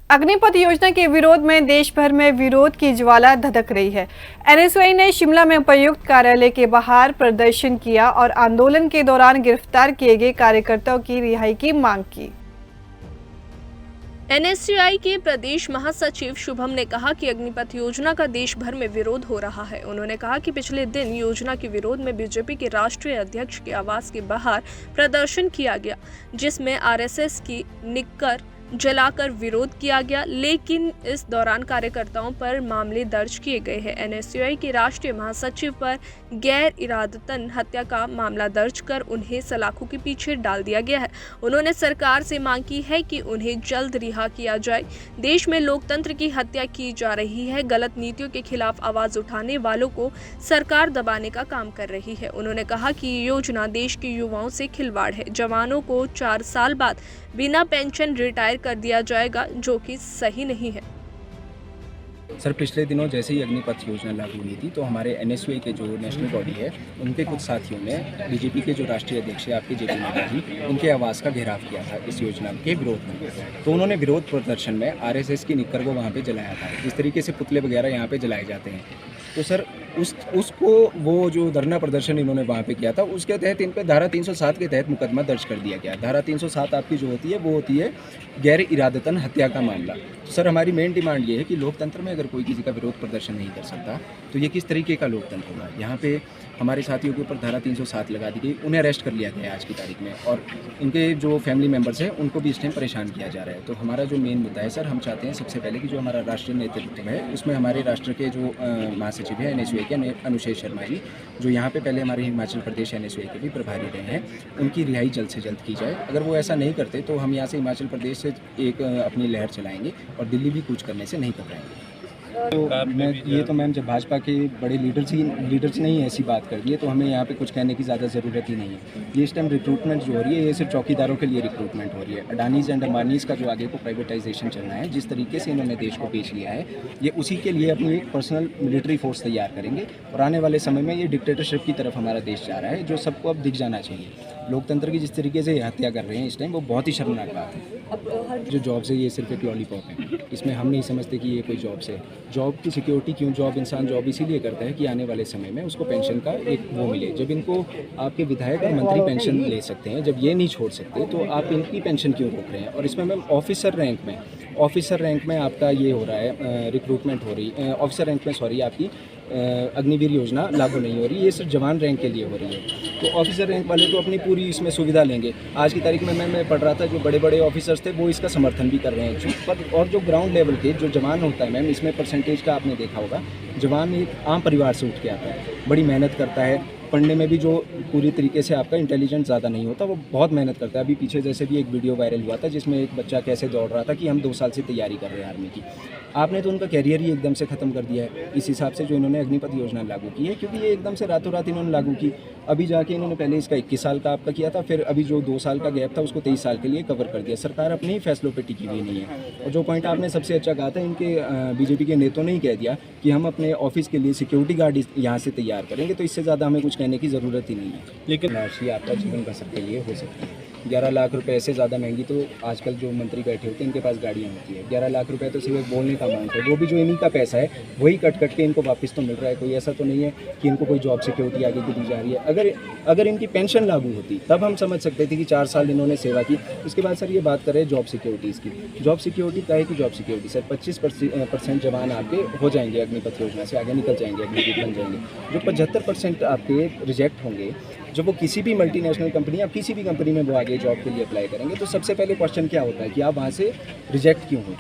अग्निपथ योजना के विरोध में देश भर में विरोध की ज्वाला धधक रही है। एनएसयूआई ने शिमला में उपायुक्त कार्यालय के बाहर प्रदर्शन किया और आंदोलन के दौरान गिरफ्तार किए गए कार्यकर्ताओं की रिहाई की मांग की। एनएसयूआई के प्रदेश महासचिव शुभम ने कहा कि अग्निपथ योजना का देश भर में विरोध हो रहा है। उन्होंने कहा कि पिछले दिन योजना के विरोध में बीजेपी के राष्ट्रीय अध्यक्ष के आवास के बाहर प्रदर्शन किया गया, जिसमें आरएसएस की निक्कर जलाकर विरोध किया गया, लेकिन इस दौरान कार्यकर्ताओं पर मामले दर्ज किए गए हैं। एनएसयूआई के राष्ट्रीय महासचिव पर गैर इरादतन हत्या का मामला दर्ज कर उन्हें सलाखों के पीछे डाल दिया गया है। उन्होंने सरकार से मांग की है कि उन्हें जल्द रिहा किया जाए। देश में लोकतंत्र की हत्या की जा रही है। गलत नीतियों के खिलाफ आवाज उठाने वालों को सरकार दबाने का काम कर रही है। उन्होंने कहा कि ये योजना देश के युवाओं से खिलवाड़ है। जवानों को 4 साल बाद बिना पेंशन रिटायर कर दिया जाएगा, जो कि सही नहीं है। सर, पिछले दिनों जैसे ही अग्निपथ योजना लागू हुई थी तो हमारे एनएसयूआई के जो नेशनल बॉडी है उनके कुछ साथियों ने बीजेपी के जो राष्ट्रीय अध्यक्ष है आपके जेपी नड्डा जी, उनके आवास का घेराव किया था इस योजना के विरोध में। तो उन्होंने विरोध प्रदर्शन में आरएसएस की निक्कर को वहाँ पे जलाया था। इस तरीके से पुतले वगैरह यहाँ पे जलाए जाते हैं। तो सर उसको वो जो धरना प्रदर्शन इन्होंने वहाँ पे किया था उसके तहत इन पे धारा 307 के तहत मुकदमा दर्ज कर दिया गया। धारा 307 आपकी जो होती है वो होती है गैर इरादतन हत्या का मामला। तो सर हमारी मेन डिमांड ये है कि लोकतंत्र में अगर कोई किसी का विरोध प्रदर्शन नहीं कर सकता तो ये किस तरीके का लोकतंत्र होगा। यहाँ पे हमारे साथियों के ऊपर धारा 307 लगा दी गई, उन्हें अरेस्ट कर लिया गया आज की तारीख में, और इनके जो फैमिली मेम्बर्स हैं उनको भी इस टाइम परेशान किया जा रहा है। तो हमारा जो मेन मुद्दा है सर, हम चाहते हैं सबसे पहले कि जो हमारा राष्ट्रीय नेतृत्व है उसमें हमारे राष्ट्र के जो महासचिव हैं एनएसयूआई के अनुशेष शर्मा जी, जो यहाँ पे पहले हमारे हिमाचल प्रदेश एनएसयूआई के भी प्रभारी रहे हैं, उनकी रिहाई जल्द से जल्द की जाए। अगर वो ऐसा नहीं करते तो हम यहाँ से हिमाचल प्रदेश से एक अपनी लहर चलाएंगे और दिल्ली भी कूच करने से नहीं घबराएंगे। तो मैम जब भाजपा के बड़े लीडर्स ही नहीं ऐसी बात कर दी है तो हमें यहाँ पे कुछ कहने की ज़्यादा ज़रूरत ही नहीं है। ये इस टाइम रिक्रूटमेंट जो हो रही है ये सिर्फ चौकीदारों के लिए रिक्रूटमेंट हो रही है। अडानीज़ एंड अंबानीज़ का जो आगे को प्राइवेटाइजेशन चलना है, जिस तरीके से इन्होंने देश को बेच लिया है, ये उसी के लिए अपनी एक पर्सनल मिलिट्री फोर्स तैयार करेंगे और आने वाले समय में ये डिक्टेटरशिप की तरफ हमारा देश जा रहा है, जो सबको अब दिख जाना चाहिए। लोकतंत्र की जिस तरीके से हत्या कर रहे हैं इस टाइम वो बहुत ही शर्मनाक बात है। जो जॉब्स है ये सिर्फ एक लॉलीपॉप है, इसमें हम नहीं समझते कि ये कोई जॉब्स है। जॉब की सिक्योरिटी क्यों? इंसान जॉब इसीलिए करता है कि आने वाले समय में उसको पेंशन का एक वो मिले। जब इनको आपके विधायक और मंत्री पेंशन ले सकते हैं, जब ये नहीं छोड़ सकते तो आप इनकी पेंशन क्यों रोक रहे हैं? और इसमें मैम ऑफिसर रैंक में आपका ये हो रहा है, रिक्रूटमेंट हो रही है ऑफिसर रैंक में, सॉरी, आपकी अग्निवीर योजना लागू नहीं हो रही, ये सिर्फ जवान रैंक के लिए हो रही है। तो ऑफिसर रैंक वाले तो अपनी पूरी इसमें सुविधा लेंगे। आज की तारीख में मैं पढ़ रहा था जो बड़े बड़े ऑफिसर्स थे वो इसका समर्थन भी कर रहे हैं। पर और जो ग्राउंड लेवल के जो जवान होता है मैम, इसमें परसेंटेज का आपने देखा होगा, जवान एक आम परिवार से उठ के आता है, बड़ी मेहनत करता है, पढ़ने में भी जो पूरी तरीके से आपका इंटेलिजेंट ज़्यादा नहीं होता, वो बहुत मेहनत करता है। अभी पीछे जैसे भी एक वीडियो वायरल हुआ था जिसमें एक बच्चा कैसे दौड़ रहा था कि हम 2 साल से तैयारी कर रहे हैं आर्मी की। आपने तो उनका कैरियर ही एकदम से ख़त्म कर दिया है इस हिसाब से जो इन्होंने अग्निपथ योजना लागू की है, क्योंकि ये एकदम से रातों रात इन्होंने लागू की। अभी जाके इन्होंने पहले इसका 21 साल का आपका किया था, फिर अभी जो 2 साल का गैप था उसको 23 साल के लिए कवर कर दिया। सरकार अपने ही फैसलों पर टिकी हुई नहीं है। और जो पॉइंट आपने सबसे अच्छा कहा था, इनके बीजेपी के नेताओं ने ही कह दिया कि हम अपने ऑफिस के लिए सिक्योरिटी गार्ड यहाँ से तैयार करेंगे, तो इससे ज़्यादा हमें कुछ कहने की ज़रूरत ही नहीं है। लेकिन राशि आपका जीवन बसर के लिए हो सकती है। 11 लाख रुपए से ज़्यादा महंगी तो आजकल जो मंत्री बैठे होते हैं इनके पास गाड़ियाँ होती है। 11 लाख रुपए तो सिर्फ बोलने का अमाउंट है, वो भी जो इन्हीं का पैसा है वही कट के इनको वापस तो मिल रहा है। कोई ऐसा तो नहीं है कि इनको कोई जॉब सिक्योरिटी आगे की दी जा रही है। अगर इनकी पेंशन लागू होती तब हम समझ सकते थे कि 4 साल इन्होंने सेवा की। उसके बाद सर ये बात कर रहे हैं जॉब सिक्योरिटीज़ की। जॉब सिक्योरिटी क्या है कि जॉब सिक्योरिटी सर 25% जवान आपके हो जाएंगे अग्निपथ योजना से, आगे निकल जाएंगे, अग्निवीर बन जाएंगे। जो 75% आपके रिजेक्ट होंगे, जब वो किसी भी मल्टीनेशनल कंपनी या किसी भी कंपनी में वो आगे जॉब के लिए अप्लाई करेंगे, तो सबसे पहले क्वेश्चन क्या होता है कि आप वहाँ से रिजेक्ट क्यों हो।